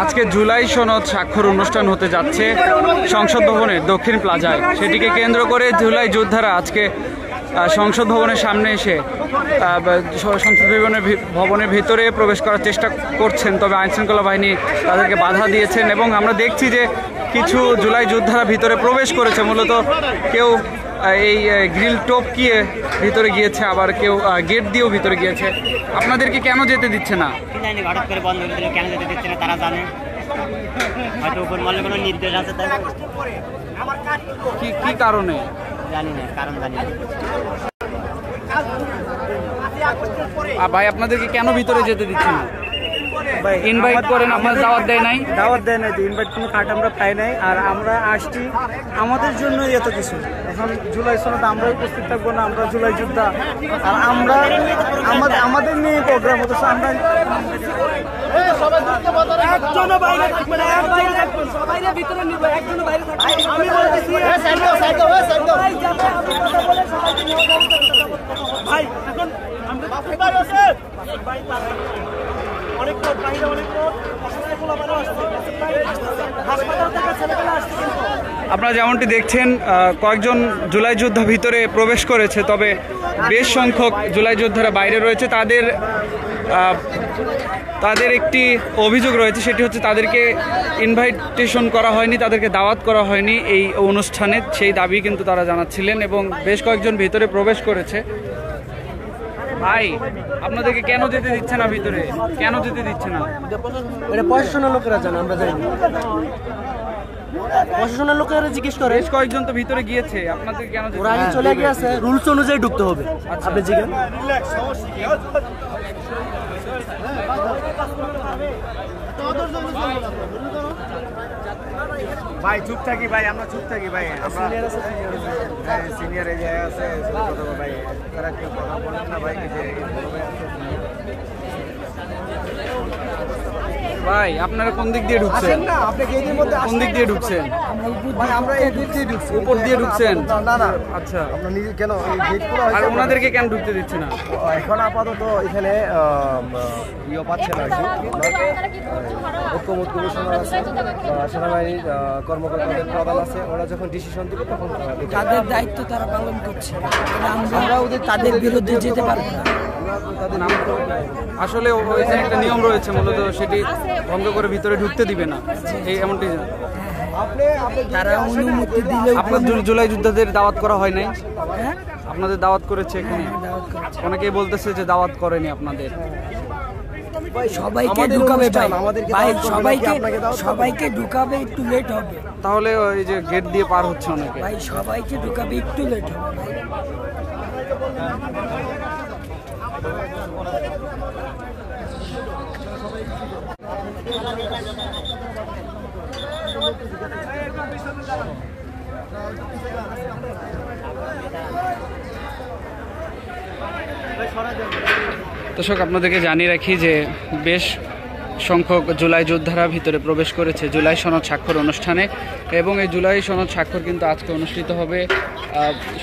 আজকে জুলাই সনদ স্বাক্ষর অনুষ্ঠান হতে যাচ্ছে সংসদ ভবনের দক্ষিণ প্লাজায়। সেটিকে কেন্দ্র করে জুলাই যোদ্ধারা আজকে সংসদ ভবনের সামনে এসে সংসদ ভবনের ভিতরে প্রবেশ করার চেষ্টা করছেন, তবে আইনশৃঙ্খলা বাহিনী তাদেরকে বাধা দিয়েছেন। এবং আমরা দেখছি যে কিছু জুলাই যোদ্ধারা ভিতরে প্রবেশ করেছে, মূলত কেউ এই গ্রিল টপকিয়ে ভিতরে গিয়েছে, আবার কেউ গেট দিয়েও ভিতরে গিয়েছে। আপনাদেরকে কেন যেতে দিচ্ছে না? হঠাৎ করে বন্ধ করে দিল, কেন যেতে দিচ্ছে না তারা জানে, হয়তো উপর মহলে কোনো নির্দেশ আছে। তাই কি কারণে জানি না, কারণ জানি না। ভাই আপনাদেরকে কেন ভিতরে যেতে দিচ্ছে না? ইনভাইট করেন, আপনাদের দাওয়াত দেয় নাই? দাওয়াত দেয় নাই, ইনভাইট কোনো কার্ড আমরা পাই নাই। আর আমরা আসছি আমাদের জন্যই এত কিছু। এখন জুলাই সনদ আমরাই উপস্থিত থাকবো না, আমরা জুলাই যোদ্ধা, আর আমরা আমাদের নিয়ে প্রোগ্রাম হতো। আমরা আপনারা যেমনটি দেখছেন কয়েকজন জুলাই যোদ্ধা ভিতরে প্রবেশ করেছে, তবে বেশ সংখ্যক জুলাই যোদ্ধারা বাইরে রয়েছে। তাদের একটি অভিযোগ রয়েছে, সেটি হচ্ছে তাদেরকে ইনভাইটেশন করা হয়নি, তাদেরকে দাওয়াত করা হয়নি এই অনুষ্ঠানে। সেই দাবি কিন্তু তারা জানাচ্ছিলেন এবং বেশ কয়েকজন ভিতরে প্রবেশ করেছে। ভাই আপনাদেরকে কেন যেতে দিচ্ছে না ভিতরে? কেন যেতে দিচ্ছে না? এটা প্রশাসনের লোকেরা জানে, আমরা জানি। প্রশাসনের লোকেরা জিজ্ঞেস করে। বেশ কয়েকজন তো ভিতরে গিয়েছে, আপনাদের কেন? ওরা আগে চলে গিয়েছে, রুলস অনুযায়ী ঢুকতে হবে। আপনি জিজ্ঞেস ভাই চুপ থাকি, ভাই আমরা চুপ থাকি, ভাই সিনিয়র এই জায়গায় আছে ভাই, তারা কেউ কথা বলেন না ভাই। ভাই আপনারা কোন দিক দিয়ে ঢুকছেন? কোন দিক দিয়ে ঢুকছেন? আমরা এই দিক দিয়ে ঢুকছি। উপর দিয়ে ঢুকছেন? না। আচ্ছা, আমরা নিজে কেন গেট খোলা আর ওনাদেরকে কেন ঢুকতে দিচ্ছে না? এখন আপাতত এখানে ইয়ে পাচ্ছে না আর কি। ঐক্যমত কমিশনার আছে, সেনাবাহিনীর কর্মকর্তাদের প্রধান আছে, ওরা যখন ডিসিশন দিবে তখন তাদের দায়িত্ব তারা পালন করছে। আমরা ওদের তাদের বিরুদ্ধে যেতে পারবো না। তাদের নাম আসলে ওইখানে একটা নিয়ম রয়েছে, মূলত সেটি ভঙ্গ করে ভিতরে ঢুকতে দিবে না, এই এমনটি। তারা অনুমতি দিলে আপনার জুলাই যোদ্ধাদের দাওয়াত করা হয় নাই? আপনাদের দাওয়াত করেছে এখানে? অনেকেই বলতেছে যে দাওয়াত করেনি আপনাদের। সবাইকে ঢুকাবে ভাই, সবাইকে ঢুকাবে, একটু লেট হবে। তাহলে ওই যে গেট দিয়ে পার হচ্ছে অনেকে। ভাই সবাইকে ঢুকাবে, একটু লেট হবে ভাই। দর্শক আপনাদেরকে জানিয়ে রাখি যে বেশ সংখ্যক জুলাই যোদ্ধারা ভিতরে প্রবেশ করেছে জুলাই সনদ স্বাক্ষর অনুষ্ঠানে, এবং এই জুলাই সনদ স্বাক্ষর কিন্তু আজকে অনুষ্ঠিত হবে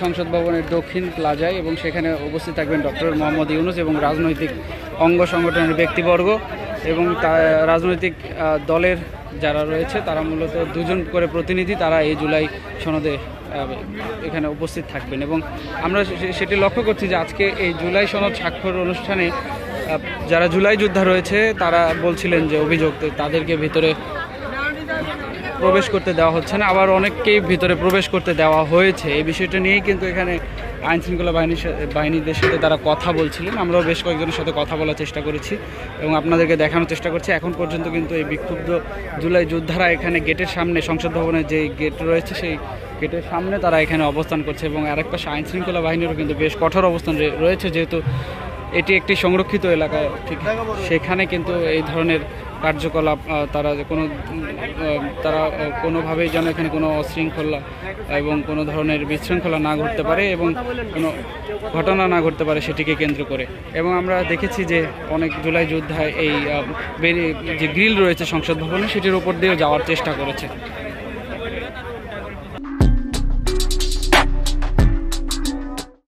সংসদ ভবনের দক্ষিণ প্লাজায়, এবং সেখানে উপস্থিত থাকবেন ডক্টর মোহাম্মদ ইউনূস এবং রাজনৈতিক অঙ্গ সংগঠনের ব্যক্তিবর্গ এবং রাজনৈতিক দলের যারা রয়েছে তারা মূলত দুজন করে প্রতিনিধি, তারা এই জুলাই সনদে এখানে উপস্থিত থাকবেন। এবং আমরা সেটি লক্ষ্য করছি যে আজকে এই জুলাই সনদ স্বাক্ষর অনুষ্ঠানে যারা জুলাই যোদ্ধা রয়েছে তারা বলছিলেন যে অভিযোগ তাদেরকে ভিতরে প্রবেশ করতে দেওয়া হচ্ছে না, আবার অনেককেই ভিতরে প্রবেশ করতে দেওয়া হয়েছে। এই বিষয়টা নিয়েই কিন্তু এখানে আইনশৃঙ্খলা বাহিনীদের সাথে তারা কথা বলছিলেন। আমরাও বেশ কয়েকজনের সাথে কথা বলার চেষ্টা করেছি এবং আপনাদেরকে দেখানোর চেষ্টা করছি। এখন পর্যন্ত কিন্তু এই বিক্ষুব্ধ জুলাই যোদ্ধারা এখানে গেটের সামনে, সংসদ ভবনের যে গেট রয়েছে সেই গেটের সামনে তারা এখানে অবস্থান করছে, এবং আরেক পাশে আইনশৃঙ্খলা বাহিনীরও কিন্তু বেশ কঠোর অবস্থান রয়েছে, যেহেতু এটি একটি সংরক্ষিত এলাকা। ঠিক সেখানে কিন্তু এই ধরনের কার্যকলাপ তারা কোনোভাবেই যেন এখানে কোনো অশৃঙ্খলা এবং কোনো ধরনের বিশৃঙ্খলা না ঘটতে পারে এবং কোনো ঘটনা না ঘটতে পারে সেটিকে কেন্দ্র করে। এবং আমরা দেখেছি যে অনেক জুলাই যোদ্ধা এই যে গ্রিল রয়েছে সংসদ ভবনে সেটির উপর দিয়েও যাওয়ার চেষ্টা করেছে।